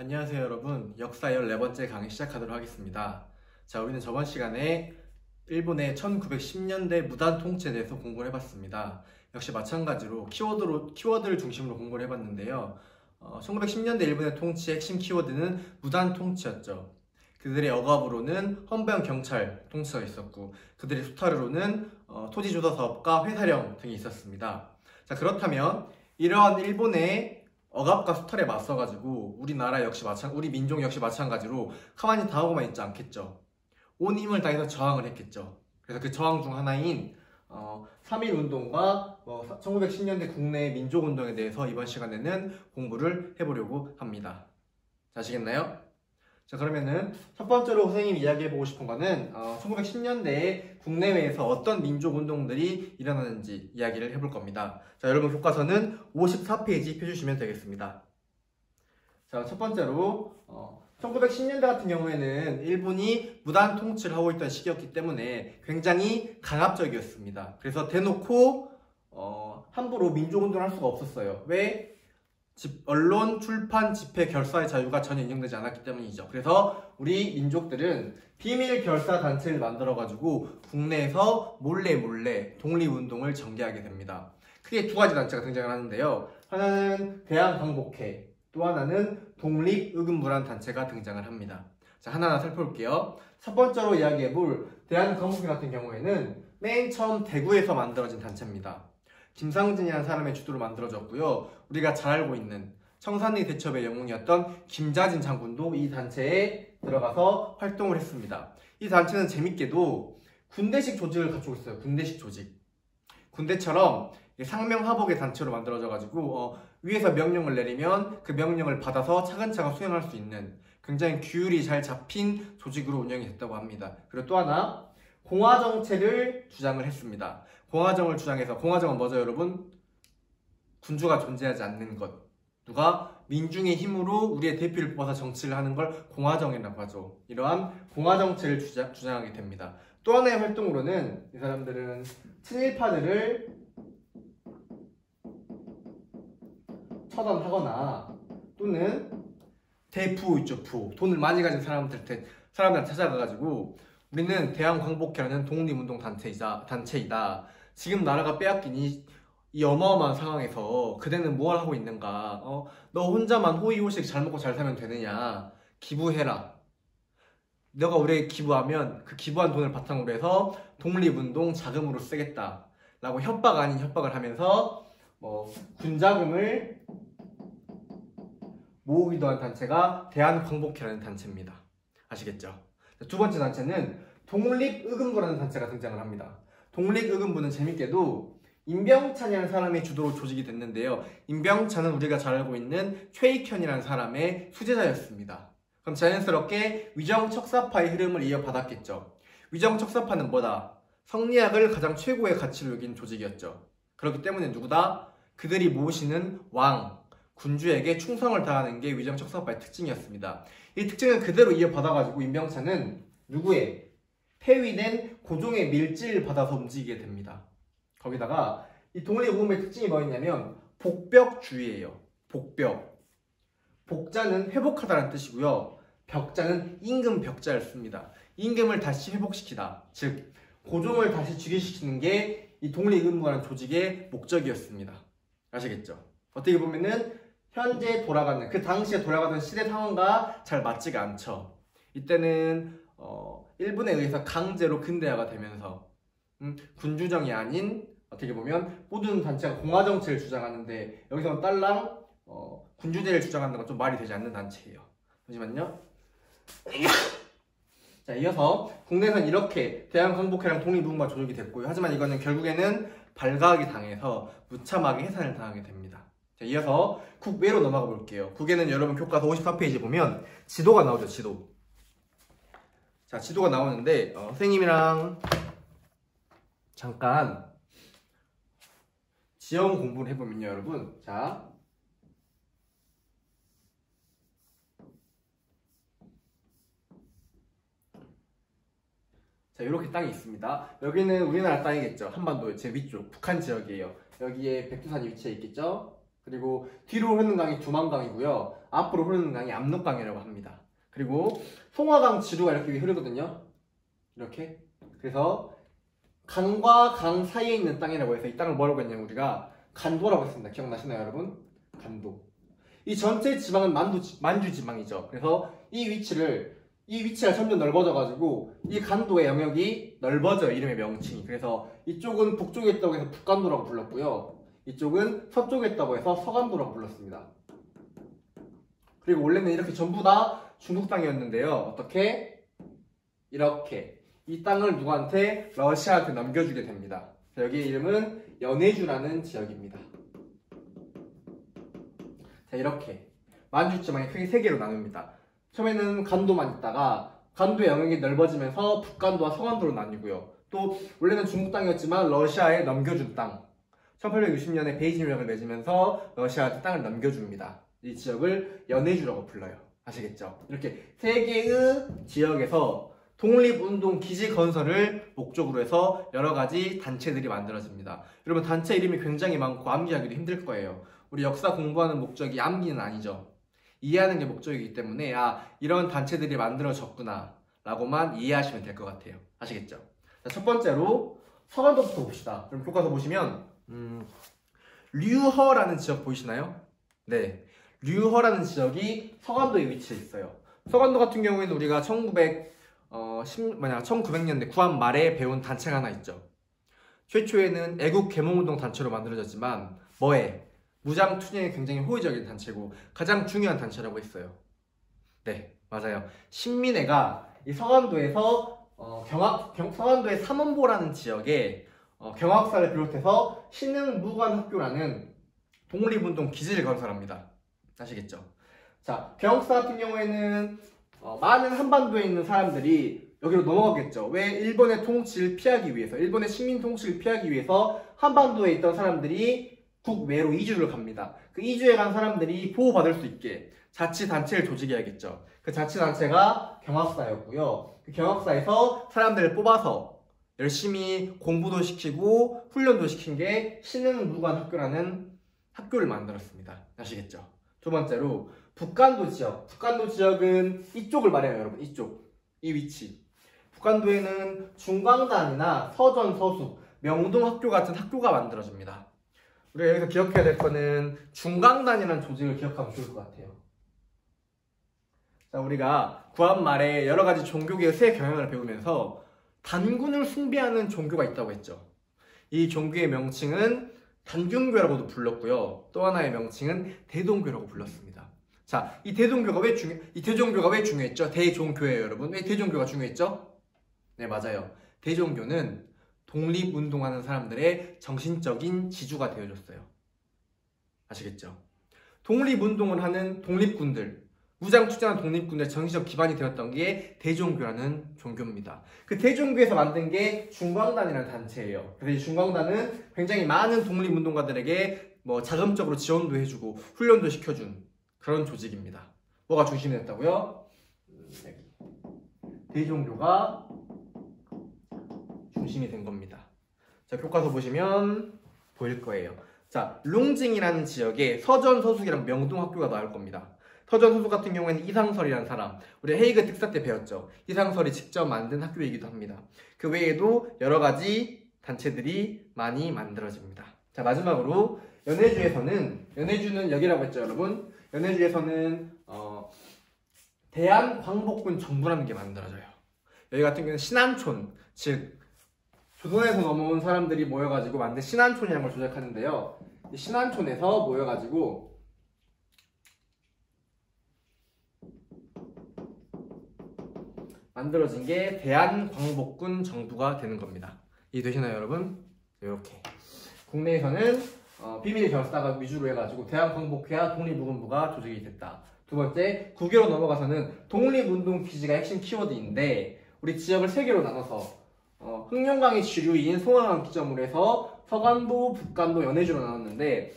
안녕하세요 여러분. 역사 14번째 강의 시작하도록 하겠습니다. 자, 우리는 저번 시간에 일본의 1910년대 무단 통치에 대해서 공부를 해봤습니다. 역시 마찬가지로 키워드를 중심으로 공부를 해봤는데요. 1910년대 일본의 통치의 핵심 키워드는 무단 통치였죠. 그들의 억압으로는 헌병 경찰 통치가 있었고, 그들의 수타르로는 토지조사 사업과 회사령 등이 있었습니다. 자, 그렇다면 이러한 일본의 억압과 수탈에 맞서가지고 우리나라 역시 우리 민족 역시 마찬가지로 가만히 당하고만 있지 않겠죠. 온 힘을 다해서 저항을 했겠죠. 그래서 그 저항 중 하나인 3.1운동과 1910년대 국내 민족운동에 대해서 이번 시간에는 공부를 해보려고 합니다. 자, 아시겠나요? 자, 그러면은 첫 번째로 선생님이 이야기해보고 싶은 거는 1910년대에 국내외에서 어떤 민족운동들이 일어나는지 이야기를 해볼 겁니다. 자, 여러분 교과서는 54페이지 펴주시면 되겠습니다. 자, 첫 번째로 1910년대 같은 경우에는 일본이 무단 통치를 하고 있던 시기였기 때문에 굉장히 강압적이었습니다. 그래서 대놓고 함부로 민족운동을 할 수가 없었어요. 왜? 언론, 출판, 집회, 결사의 자유가 전혀 인정되지 않았기 때문이죠. 그래서 우리 민족들은 비밀 결사 단체를 만들어가지고 국내에서 몰래 독립운동을 전개하게 됩니다. 크게 두 가지 단체가 등장을 하는데요. 하나는 대한광복회, 또 하나는 독립의금부라는 단체가 등장을 합니다. 자, 하나하나 살펴볼게요. 첫 번째로 이야기해볼 대한광복회 같은 경우에는 맨 처음 대구에서 만들어진 단체입니다. 김상진이라는 사람의 주도로 만들어졌고요. 우리가 잘 알고 있는 청산리 대첩의 영웅이었던 김자진 장군도 이 단체에 들어가서 활동을 했습니다. 이 단체는 재밌게도 군대식 조직을 갖추고 있어요. 군대식 조직. 군대처럼 상명하복의 단체로 만들어져가지고 위에서 명령을 내리면 그 명령을 받아서 차근차근 수행할 수 있는 굉장히 규율이 잘 잡힌 조직으로 운영이 됐다고 합니다. 그리고 또 하나 공화정체를 주장을 했습니다. 공화정을 주장해서, 공화정은 뭐죠 여러분? 군주가 존재하지 않는 것. 누가 민중의 힘으로 우리의 대표를 뽑아서 정치를 하는 걸 공화정이라고 하죠. 이러한 공화정체를 주장하게 됩니다. 또 하나의 활동으로는 이 사람들은 친일파들을 처단하거나 또는 대부 있죠, 부. 돈을 많이 가진 사람들한테 찾아가가지고 우리는 대한광복회라는 독립운동 단체이다. 지금 나라가 빼앗긴 이 어마어마한 상황에서 그대는 뭘 하고 있는가? 너 혼자만 호의호식 잘 먹고 잘 살면 되느냐? 기부해라. 너가 우리에게 기부하면 그 기부한 돈을 바탕으로 해서 독립운동 자금으로 쓰겠다. 라고 협박 아닌 협박을 하면서 군자금을 모으기도 한 단체가 대한광복회라는 단체입니다. 아시겠죠? 두 번째 단체는 독립의금부라는 단체가 등장을 합니다. 독립의금부는 재밌게도 임병찬이라는 사람의 주도로 조직이 됐는데요. 임병찬은 우리가 잘 알고 있는 최익현이라는 사람의 수제자였습니다. 그럼 자연스럽게 위정척사파의 흐름을 이어받았겠죠. 위정척사파는 뭐다? 성리학을 가장 최고의 가치로 여긴 조직이었죠. 그렇기 때문에 누구다? 그들이 모시는 왕, 군주에게 충성을 다하는 게 위정척사파의 특징이었습니다. 이 특징을 그대로 이어받아가지고 임병찬은 누구의? 폐위된 고종의 밀지를 받아서 움직이게 됩니다. 거기다가 이 독립의금부의 특징이 뭐였냐면 복벽주의예요. 복벽. 복자는 회복하다라는 뜻이고요. 벽자는 임금 벽자를 씁니다. 임금을 다시 회복시키다. 즉 고종을 다시 즉위시키는 게 이 독립의금부라는 조직의 목적이었습니다. 아시겠죠? 어떻게 보면은 현재 돌아가는, 그 당시에 돌아가던 시대 상황과 잘 맞지가 않죠. 이때는 일본에 의해서 강제로 근대화가 되면서 군주정이 아닌 어떻게 보면 모든 단체가 공화정체를 주장하는데 여기서는 딸랑 군주제를 주장하는 건 좀 말이 되지 않는 단체예요. 잠시만요. 자, 이어서 국내에서는 이렇게 대한광복회랑 독립의금부가 조직이 됐고요. 하지만 이거는 결국에는 발각이 당해서 무참하게 해산을 당하게 됩니다. 자, 이어서 국외로 넘어가 볼게요. 국외는 여러분 교과서 54페이지 보면 지도가 나오죠, 지도. 자, 지도가 나오는데 선생님이랑 잠깐 지형 공부를 해보면요, 여러분. 자, 이렇게 땅이 있습니다. 여기는 우리나라 땅이겠죠. 한반도 제 위쪽 북한 지역이에요. 여기에 백두산이 위치해 있겠죠. 그리고 뒤로 흐르는 강이 두만강이고요. 앞으로 흐르는 강이 압록강이라고 합니다. 그리고 송화강 지류가 이렇게 흐르거든요. 이렇게. 그래서 강과 강 사이에 있는 땅이라고 해서 이 땅을 뭐라고 했냐면 우리가 간도라고 했습니다. 기억나시나요, 여러분? 간도. 이 전체 지방은 만주 지방이죠. 그래서 이 위치가 점점 넓어져가지고 이 간도의 영역이 넓어져요. 이름의 명칭이. 그래서 이쪽은 북쪽에 있다고 해서 북간도라고 불렀고요. 이쪽은 서쪽에 있다고 해서 서간도라고 불렀습니다. 그리고 원래는 이렇게 전부 다 중국 땅이었는데요. 어떻게? 이렇게. 이 땅을 누구한테? 러시아한테 넘겨주게 됩니다. 여기의 이름은 연해주라는 지역입니다. 자, 이렇게 만주 지방이 크게 세 개로 나눕니다. 처음에는 간도만 있다가 간도의 영역이 넓어지면서 북간도와 서간도로 나뉘고요. 또 원래는 중국 땅이었지만 러시아에 넘겨준 땅. 1860년에 베이징 조약을 맺으면서 러시아한테 땅을 넘겨줍니다. 이 지역을 연해주라고 불러요. 아시겠죠? 이렇게 세 개의 지역에서 독립운동 기지 건설을 목적으로 해서 여러 가지 단체들이 만들어집니다. 여러분 단체 이름이 굉장히 많고 암기하기도 힘들 거예요. 우리 역사 공부하는 목적이 암기는 아니죠. 이해하는 게 목적이기 때문에 이런 단체들이 만들어졌구나 라고만 이해하시면 될 것 같아요. 아시겠죠? 자, 첫 번째로 서간도부터 봅시다. 그럼 교과서 보시면 류허라는 지역 보이시나요? 네, 류허라는 지역이 서간도에 위치해 있어요. 서간도 같은 경우에는 우리가 1900년대 구한 말에 배운 단체가 하나 있죠. 최초에는 애국 개몽운동 단체로 만들어졌지만 무장 투쟁에 굉장히 호의적인 단체고 가장 중요한 단체라고 했어요. 네, 맞아요. 신민회가 이 서간도에서 서간도의 삼원보라는 지역에 경학사를 비롯해서 신흥무관학교라는 독립운동 기지를 건설합니다. 아시겠죠? 자, 경학사 같은 경우에는 많은 한반도에 있는 사람들이 여기로 넘어가겠죠. 왜? 일본의 통치를 피하기 위해서, 일본의 식민 통치를 피하기 위해서 한반도에 있던 사람들이 국외로 이주를 갑니다. 그 이주해 간 사람들이 보호받을 수 있게 자치단체를 조직해야겠죠. 그 자치단체가 경학사였고요. 그 경학사에서 사람들을 뽑아서 열심히 공부도 시키고 훈련도 시킨 게 신흥무관학교라는 학교를 만들었습니다. 아시겠죠? 두 번째로 북간도 지역. 북간도 지역은 이쪽을 말해요, 여러분. 이쪽. 이 위치. 북간도에는 중광단이나 서전, 서숙, 명동학교 같은 학교가 만들어집니다. 우리가 여기서 기억해야 될 거는 중광단이라는 조직을 기억하면 좋을 것 같아요. 자, 우리가 구한 말에 여러 가지 종교계의 세 경향을 배우면서 단군을 숭배하는 종교가 있다고 했죠. 이 종교의 명칭은 단균교라고도 불렀고요. 또 하나의 명칭은 대동교라고 불렀습니다. 자, 이 대종교가 왜 중요했죠? 대종교예요, 여러분. 왜 대종교가 중요했죠? 네, 맞아요. 대종교는 독립운동하는 사람들의 정신적인 지주가 되어줬어요. 아시겠죠? 독립운동을 하는 독립군들, 무장투쟁한 독립군들의 정신적 기반이 되었던 게 대종교라는 종교입니다. 그 대종교에서 만든 게 중광단이라는 단체예요. 그래서 이 중광단은 굉장히 많은 독립운동가들에게 자금적으로 지원도 해주고 훈련도 시켜준 그런 조직입니다. 뭐가 중심이 됐다고요? 대종교가 중심이 된 겁니다. 자, 교과서 보시면 보일 거예요. 자, 룽징이라는 지역에 서전, 서숙이랑 명동학교가 나올 겁니다. 서전, 서숙 같은 경우에는 이상설이라는 사람, 우리 헤이그 특사 때 배웠죠. 이상설이 직접 만든 학교이기도 합니다. 그 외에도 여러 가지 단체들이 많이 만들어집니다. 자, 마지막으로 연해주는 여기라고 했죠, 여러분. 연해주에서는 대한광복군 정부라는 게 만들어져요. 여기 같은 경우는 신안촌, 즉 조선에서 넘어온 사람들이 모여가지고 만든 신안촌이라는 걸 조작하는데요. 이 신안촌에서 모여가지고 만들어진 게 대한광복군 정부가 되는 겁니다. 이해되시나요, 여러분? 이렇게 국내에서는 비밀 결사가 위주로 해가지고 대한광복회와 독립무군부가 조직이 됐다. 두 번째, 국외로 넘어가서는 독립운동 기지가 핵심 키워드인데 우리 지역을 세 개로 나눠서 흑룡강의 주류인 송화강 기점으로 해서 서간도, 북간도, 연해주로 나눴는데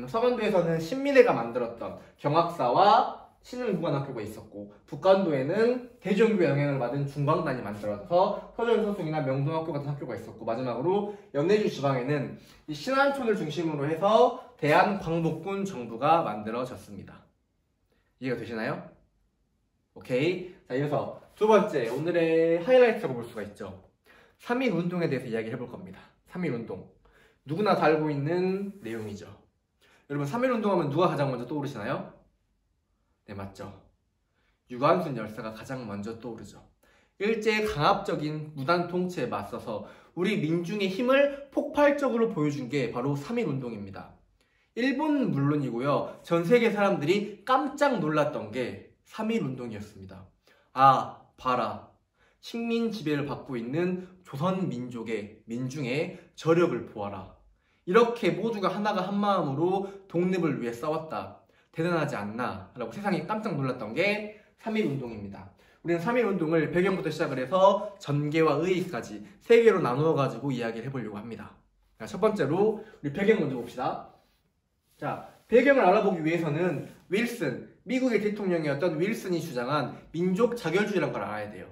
서간도에서는 신민회가 만들었던 경학사와 신흥무관학교가 있었고 북간도에는 대종교의 영향을 받은 중광단이 만들어서 서전서숙이나 명동학교 같은 학교가 있었고 마지막으로 연해주 지방에는 이 신안촌을 중심으로 해서 대한광복군 정부가 만들어졌습니다. 이해가 되시나요? 오케이. 자, 이어서 두 번째, 오늘의 하이라이트라고 볼 수가 있죠. 3.1 운동에 대해서 이야기를 해볼 겁니다. 3.1 운동. 누구나 다 알고 있는 내용이죠. 여러분, 3.1 운동하면 누가 가장 먼저 떠오르시나요? 네, 맞죠. 유관순 열사가 가장 먼저 떠오르죠. 일제의 강압적인 무단 통치에 맞서서 우리 민중의 힘을 폭발적으로 보여준 게 바로 3.1 운동입니다. 일본은 물론이고요. 전 세계 사람들이 깜짝 놀랐던 게 3.1 운동이었습니다. 아, 봐라. 식민 지배를 받고 있는 조선 민족의 민중의 저력을 보아라. 이렇게 모두가 하나가 한 마음으로 독립을 위해 싸웠다. 대단하지 않나? 라고 세상이 깜짝 놀랐던 게 3.1 운동입니다. 우리는 3.1 운동을 배경부터 시작을 해서 전개와 의의까지 세 개로 나누어 가지고 이야기를 해보려고 합니다. 자, 첫 번째로 우리 배경 먼저 봅시다. 자, 배경을 알아보기 위해서는 윌슨, 미국의 대통령이었던 윌슨이 주장한 민족 자결주의라는 걸 알아야 돼요.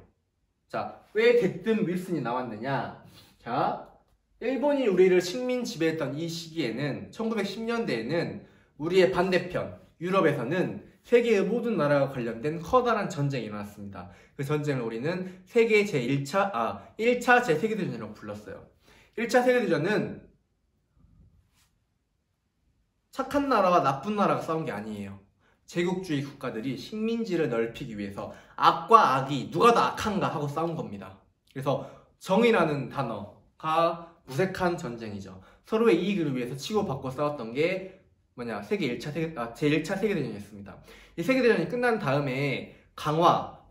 자, 왜 대뜸 윌슨이 나왔느냐? 자, 일본이 우리를 식민 지배했던 이 시기에는 1910년대에는 우리의 반대편 유럽에서는 세계의 모든 나라와 관련된 커다란 전쟁이 일어났습니다. 그 전쟁을 우리는 세계 제1차, 1차 제세계대전이라고 불렀어요. 1차 세계대전은 착한 나라와 나쁜 나라가 싸운 게 아니에요. 제국주의 국가들이 식민지를 넓히기 위해서 악과 악이 누가 더 악한가 하고 싸운 겁니다. 그래서 정의라는 단어가 무색한 전쟁이죠. 서로의 이익을 위해서 치고받고 싸웠던 게 뭐냐, 제1차 세계대전이었습니다. 이 세계대전이 끝난 다음에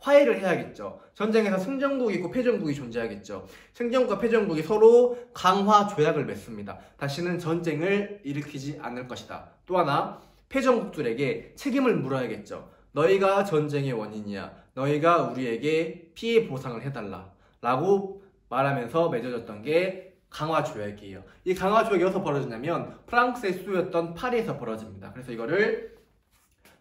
화해를 해야겠죠. 전쟁에서 승전국이 있고 패전국이 존재하겠죠. 승전국과 패전국이 서로 강화 조약을 맺습니다. 다시는 전쟁을 일으키지 않을 것이다. 또 하나, 패전국들에게 책임을 물어야겠죠. 너희가 전쟁의 원인이야. 너희가 우리에게 피해 보상을 해달라. 라고 말하면서 맺어졌던 게 강화조약이에요. 이 강화조약이 어디서 벌어지냐면 프랑스의 수도였던 파리에서 벌어집니다. 그래서 이거를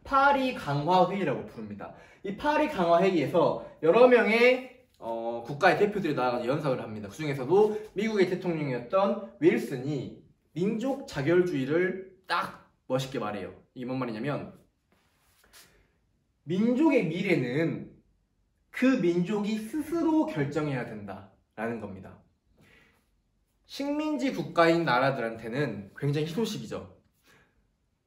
파리 강화회의라고 부릅니다. 이 파리 강화회의에서 여러 명의 국가의 대표들이 나와서 연설을 합니다. 그 중에서도 미국의 대통령이었던 윌슨이 민족 자결주의를 딱 멋있게 말해요. 이게 뭔 말이냐면 민족의 미래는 그 민족이 스스로 결정해야 된다라는 겁니다. 식민지 국가인 나라들한테는 굉장히 희소식이죠.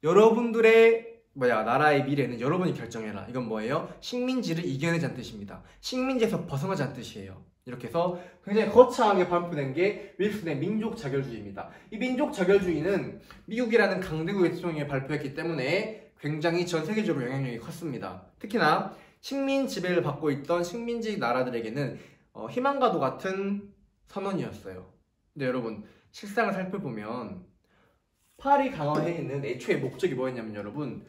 여러분들의 나라의 미래는 여러분이 결정해라. 이건 뭐예요? 식민지를 이겨내자는 뜻입니다. 식민지에서 벗어나자는 뜻이에요. 이렇게 해서 굉장히 거창하게 발표된 게 윌슨의 민족 자결주의입니다. 이 민족 자결주의는 미국이라는 강대국의 대통령이 발표했기 때문에 굉장히 전 세계적으로 영향력이 컸습니다. 특히나 식민 지배를 받고 있던 식민지 나라들에게는 희망과도 같은 선언이었어요. 근데 여러분, 실상을 살펴보면 파리 강화회의는 애초에 목적이 뭐였냐면 여러분,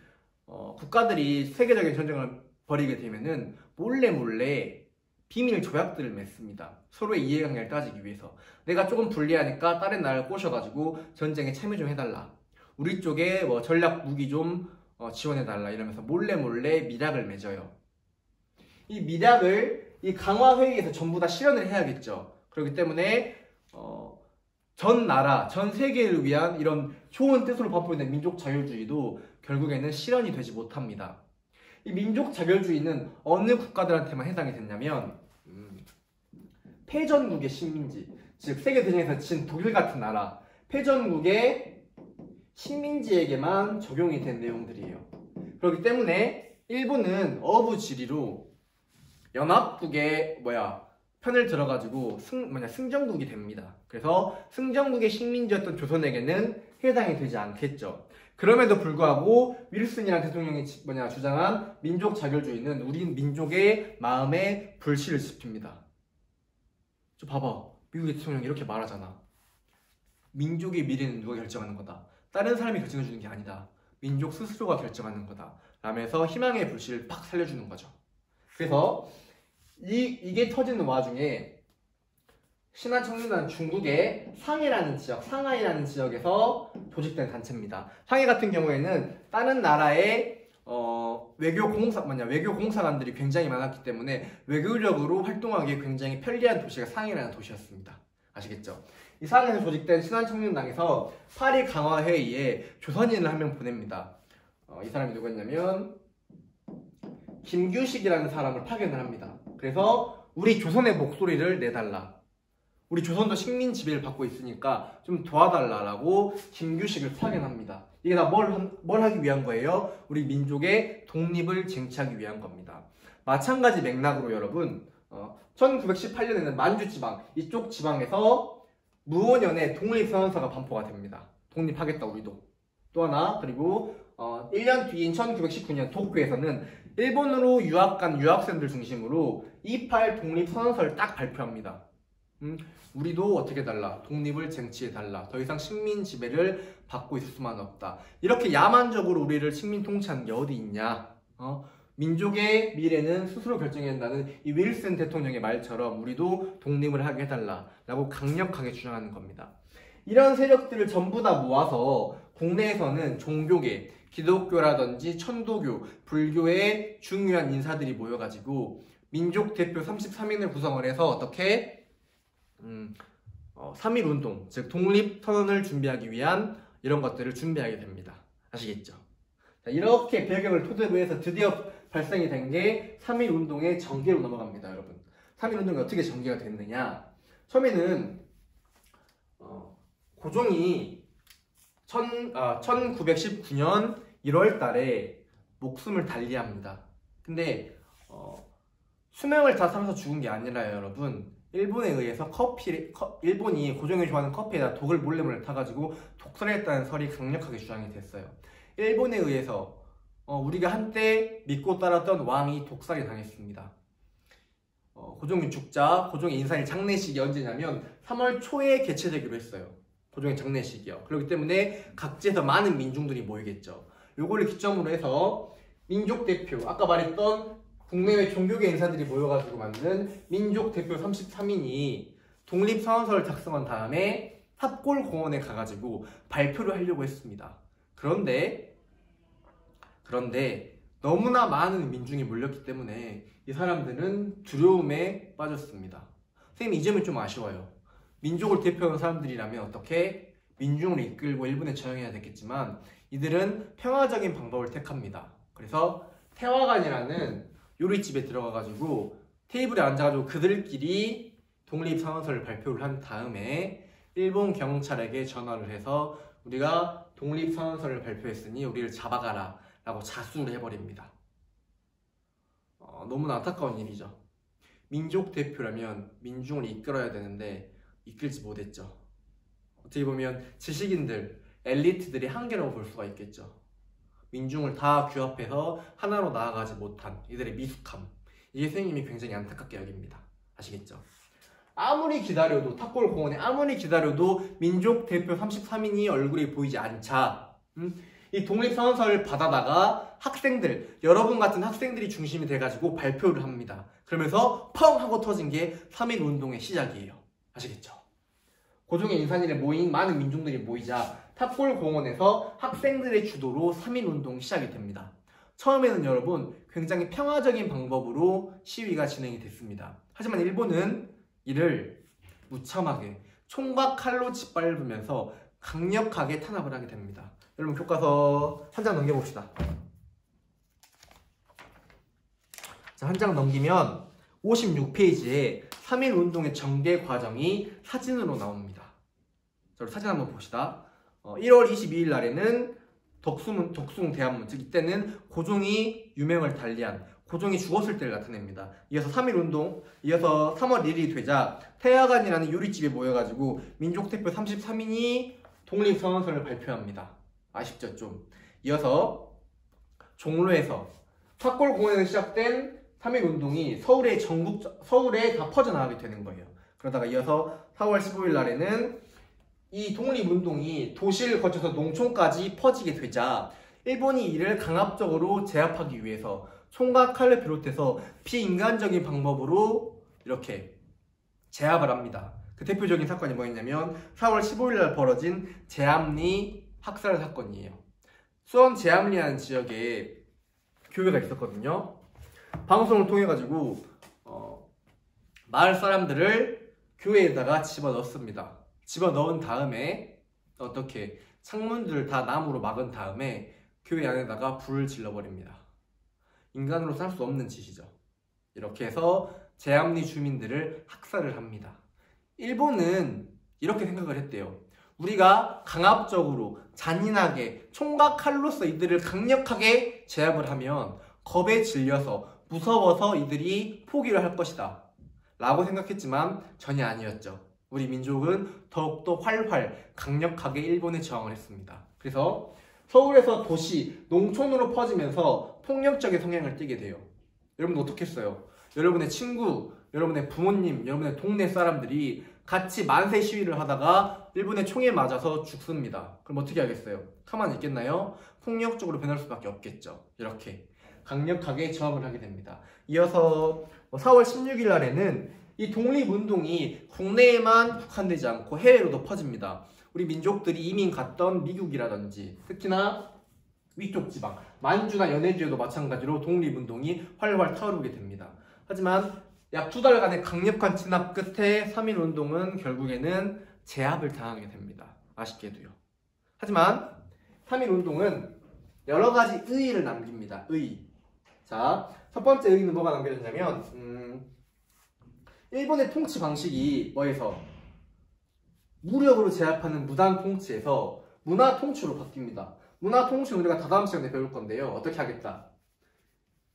국가들이 세계적인 전쟁을 벌이게 되면은 몰래 비밀 조약들을 맺습니다. 서로의 이해관계를 따지기 위해서. 내가 조금 불리하니까 다른 나라를 꼬셔가지고 전쟁에 참여 좀 해달라. 우리 쪽에 전략 무기 좀 지원해달라. 이러면서 몰래 미락을 맺어요. 이 미락을 이 강화회의에서 전부 다 실현을 해야겠죠. 그렇기 때문에 전 나라, 전 세계를 위한 이런 좋은 뜻으로 발표된 민족 자율주의도 결국에는 실현이 되지 못합니다. 이 민족 자결주의는 어느 국가들한테만 해당이 됐냐면 패전국의 식민지, 즉 세계대전에서 진 독일 같은 나라, 패전국의 식민지에게만 적용이 된 내용들이에요. 그렇기 때문에 일본은 어부지리로 연합국의 편을 들어가지고 승전국이 됩니다. 그래서 승전국의 식민지였던 조선에게는 해당이 되지 않겠죠. 그럼에도 불구하고 윌슨이라는 대통령이 주장한 민족 자결주의는 우리 민족의 마음에 불씨를 지핍니다. 저 봐봐, 미국의 대통령이 이렇게 말하잖아. 민족의 미래는 누가 결정하는 거다. 다른 사람이 결정해주는 게 아니다. 민족 스스로가 결정하는 거다. 라면서 희망의 불씨를 팍 살려주는 거죠. 그래서 이게 터지는 와중에 신한청년단 중국의 상하이라는 지역에서 조직된 단체입니다. 상하이 같은 경우에는 다른 나라의 외교공사관들이 굉장히 많았기 때문에 외교적으로 활동하기에 굉장히 편리한 도시가 상하이라는 도시였습니다. 아시겠죠? 이 사학에서 조직된 신한청년당에서 파리 강화회의에 조선인을 한 명 보냅니다. 이 사람이 누구였냐면 김규식이라는 사람을 파견을 합니다. 그래서 우리 조선의 목소리를 내달라. 우리 조선도 식민 지배를 받고 있으니까 좀 도와달라라고 김규식을 파견합니다. 이게 다 뭘 하기 위한 거예요? 우리 민족의 독립을 쟁취하기 위한 겁니다. 마찬가지 맥락으로 여러분 1918년에는 만주지방 이쪽 지방에서 무오년에 독립선언서가 반포가 됩니다. 독립하겠다 우리도. 또 하나 그리고 1년 뒤인 1919년 도쿄에서는 일본으로 유학 간 유학생들 중심으로 28 독립선언서를 딱 발표합니다. 우리도 어떻게 달라? 독립을 쟁취해달라. 더 이상 식민 지배를 받고 있을 수만 없다. 이렇게 야만적으로 우리를 식민 통치하는 게 어디 있냐? 민족의 미래는 스스로 결정해야 한다는 이 윌슨 대통령의 말처럼 우리도 독립을 하게 해달라 라고 강력하게 주장하는 겁니다. 이런 세력들을 전부 다 모아서 국내에서는 종교계, 기독교라든지 천도교, 불교의 중요한 인사들이 모여가지고 민족 대표 33인을 구성을 해서 어떻게 3.1운동, 즉 독립선언을 준비하기 위한 이런 것들을 준비하게 됩니다. 아시겠죠? 자, 이렇게 배경을 토대로 해서 드디어 발생이 된 게 3.1운동의 전개로 넘어갑니다. 여러분 3.1운동이 어떻게 전개가 됐느냐, 처음에는 고종이 1919년 1월 달에 목숨을 달리합니다. 근데 수명을 다 살아서 죽은 게 아니라요 여러분, 일본에 의해서 일본이 고종이 좋아하는 커피에다 독을 몰래 타가지고 독살했다는 설이 강력하게 주장이 됐어요. 일본에 의해서 우리가 한때 믿고 따랐던 왕이 독살이 당했습니다. 고종이 죽자 고종의 인사일 장례식이 언제냐면 3월 초에 개최되기로 했어요. 고종의 장례식이요. 그렇기 때문에 각지에서 많은 민중들이 모이겠죠. 요거를 기점으로 해서 민족 대표, 아까 말했던 국내외 종교계 인사들이 모여가지고 만든 민족 대표 33인이 독립선언서를 작성한 다음에 탑골공원에 가가지고 발표를 하려고 했습니다. 그런데 너무나 많은 민중이 몰렸기 때문에 이 사람들은 두려움에 빠졌습니다. 선생님 이 점이 좀 아쉬워요. 민족을 대표하는 사람들이라면 어떻게 민중을 이끌고 일본에 저항해야 됐겠지만 이들은 평화적인 방법을 택합니다. 그래서 태화관이라는 요리집에 들어가가지고 테이블에 앉아가지고 그들끼리 독립선언서를 발표를 한 다음에 일본 경찰에게 전화를 해서 우리가 독립선언서를 발표했으니 우리를 잡아가라 라고 자수를 해버립니다. 너무나 안타까운 일이죠. 민족 대표라면 민중을 이끌어야 되는데 이끌지 못했죠. 어떻게 보면 지식인들, 엘리트들이 한계라고 볼 수가 있겠죠. 민중을 다 규합해서 하나로 나아가지 못한 이들의 미숙함, 이게 선생님이 굉장히 안타깝게 여깁니다. 아시겠죠? 아무리 기다려도 탑골공원에 아무리 기다려도 민족 대표 33인이 얼굴이 보이지 않자 이 독립선언서를 받아다가 학생들, 여러분 같은 학생들이 중심이 돼가지고 발표를 합니다. 그러면서 펑 하고 터진 게 3.1운동의 시작이에요. 아시겠죠? 고종의 인산일에 모인 많은 민중들이 모이자 탑골공원에서 학생들의 주도로 3.1운동이 시작이 됩니다. 처음에는 여러분 굉장히 평화적인 방법으로 시위가 진행이 됐습니다. 하지만 일본은 이를 무참하게 총과 칼로 짓밟으면서 강력하게 탄압을 하게 됩니다. 여러분 교과서 한 장 넘겨봅시다. 자, 한 장 넘기면 56페이지에 3.1운동의 전개 과정이 사진으로 나옵니다. 자, 사진 한번 봅시다. 1월 22일 날에는 덕숭 대합문, 즉 이때는 고종이 유명을 달리한 고종이 죽었을 때를 나타냅니다. 이어서 3.1운동, 이어서 3월 1일이 되자 태화관이라는 요리집에 모여가지고 민족대표 33인이 독립선언서를 발표합니다. 아쉽죠 좀. 이어서 종로에서 탑골공원에서 시작된 3.1운동이 서울에 다 퍼져나가게 되는 거예요. 그러다가 이어서 4월 15일 날에는 이 독립운동이 도시를 거쳐서 농촌까지 퍼지게 되자 일본이 이를 강압적으로 제압하기 위해서 총과 칼을 비롯해서 비인간적인 방법으로 이렇게 제압을 합니다. 그 대표적인 사건이 뭐였냐면 4월 15일 날 벌어진 제암리 학살 사건이에요. 수원 제암리라는 지역에 교회가 있었거든요. 방송을 통해 가지고 마을 사람들을 교회에다가 집어넣습니다. 집어넣은 다음에 어떻게 창문들을 다 나무로 막은 다음에 교회 안에다가 불을 질러버립니다. 인간으로서 할 수 없는 짓이죠. 이렇게 해서 제암리 주민들을 학살을 합니다. 일본은 이렇게 생각을 했대요. 우리가 강압적으로 잔인하게 총과 칼로서 이들을 강력하게 제압을 하면 겁에 질려서 무서워서 이들이 포기를 할 것이다 라고 생각했지만 전혀 아니었죠. 우리 민족은 더욱더 활활 강력하게 일본에 저항을 했습니다. 그래서 서울에서 도시, 농촌으로 퍼지면서 폭력적인 성향을 띠게 돼요. 여러분 어떻게 했어요? 여러분의 친구, 여러분의 부모님, 여러분의 동네 사람들이 같이 만세 시위를 하다가 일본의 총에 맞아서 죽습니다. 그럼 어떻게 하겠어요? 가만히 있겠나요? 폭력적으로 변할 수밖에 없겠죠. 이렇게 강력하게 저항을 하게 됩니다. 이어서 4월 16일 날에는 이 독립운동이 국내에만 국한되지 않고 해외로도 퍼집니다. 우리 민족들이 이민 갔던 미국이라든지 특히나 위쪽 지방, 만주나 연해주에도 마찬가지로 독립운동이 활활 타오르게 됩니다. 하지만 약 2달간의 강력한 진압 끝에 3.1운동은 결국에는 제압을 당하게 됩니다. 아쉽게도요. 하지만 3.1운동은 여러 가지 의의를 남깁니다. 의의. 자, 첫 번째 의의는 뭐가 남겨졌냐면 일본의 통치 방식이 뭐에서 무력으로 제압하는 무단 통치에서 문화 통치로 바뀝니다. 문화 통치는 우리가 다다음 시간에 배울 건데요. 어떻게 하겠다?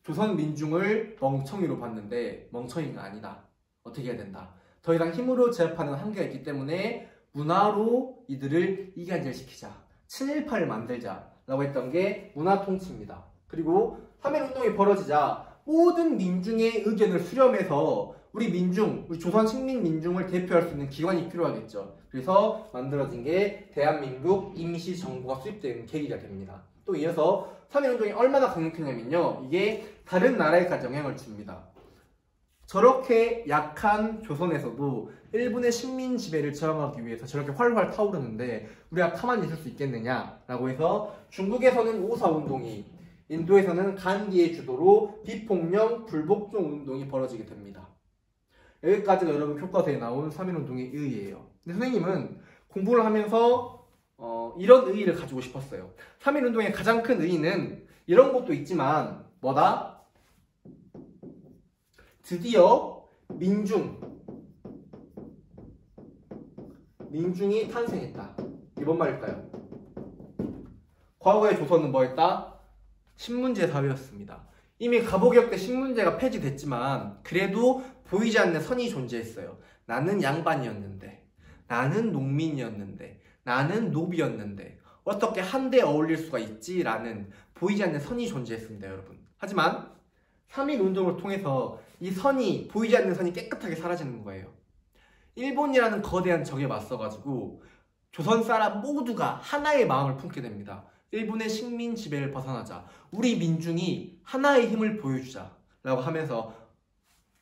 조선 민중을 멍청이로 봤는데 멍청이가 아니다. 어떻게 해야 된다? 더 이상 힘으로 제압하는 한계가 있기 때문에 문화로 이들을 이간질시키자. 친일파를 만들자. 라고 했던 게 문화 통치입니다. 그리고 3.1운동이 벌어지자 모든 민중의 의견을 수렴해서 우리 민중, 우리 조선 식민 민중을 대표할 수 있는 기관이 필요하겠죠. 그래서 만들어진 게 대한민국 임시정부가 수립되는 계기가 됩니다. 또 이어서 3.1운동이 얼마나 강력했냐면요. 이게 다른 나라에까지 영향을 줍니다. 저렇게 약한 조선에서도 일본의 식민 지배를 저항하기 위해서 저렇게 활활 타오르는데 우리가 가만히 있을 수 있겠느냐라고 해서 중국에서는 5.4운동이, 인도에서는 간디의 주도로 비폭력 불복종 운동이 벌어지게 됩니다. 여기까지가 여러분 교과서에 나온 3.1운동의 의의예요. 근데 선생님은 공부를 하면서 이런 의의를 가지고 싶었어요. 3.1운동의 가장 큰 의의는 이런 것도 있지만 뭐다? 드디어 민중이 탄생했다. 이게 뭔 말일까요? 과거의 조선은 뭐였다? 신문제 사회였습니다. 이미 갑오개혁 때 신문제가 폐지됐지만 그래도 보이지 않는 선이 존재했어요. 나는 양반이었는데, 나는 농민이었는데, 나는 노비였는데 어떻게 한데 어울릴 수가 있지라는 보이지 않는 선이 존재했습니다, 여러분. 하지만 3.1운동을 통해서 이 선이, 보이지 않는 선이 깨끗하게 사라지는 거예요. 일본이라는 거대한 적에 맞서가지고 조선 사람 모두가 하나의 마음을 품게 됩니다. 일본의 식민 지배를 벗어나자, 우리 민중이 하나의 힘을 보여주자 라고 하면서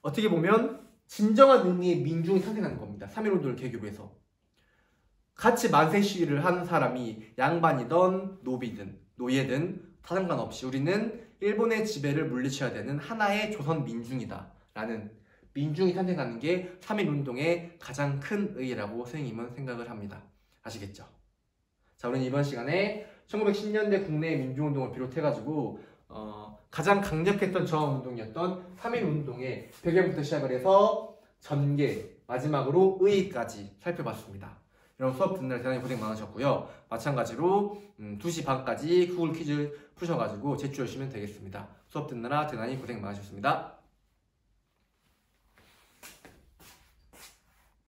어떻게 보면 진정한 의미의 민중이 탄생하는 겁니다. 3.1운동을 계기로 해서. 같이 만세 시위를 하는 사람이 양반이든 노비든 노예든 다 상관없이 우리는 일본의 지배를 물리쳐야 되는 하나의 조선 민중이다 라는, 민중이 탄생하는 게 3.1운동의 가장 큰 의의라고 선생님은 생각을 합니다. 아시겠죠? 자, 우리는 이번 시간에 1910년대 국내 민중운동을 비롯해가지고 가장 강력했던 저항운동이었던 3.1운동의 배경부터 시작을 해서 전개, 마지막으로 의의까지 살펴봤습니다. 여러분 수업 듣는 날 대단히 고생 많으셨고요. 마찬가지로 2시 반까지 구글 퀴즈 푸셔가지고 제출 오시면 되겠습니다. 수업 듣느라 대단히 고생 많으셨습니다.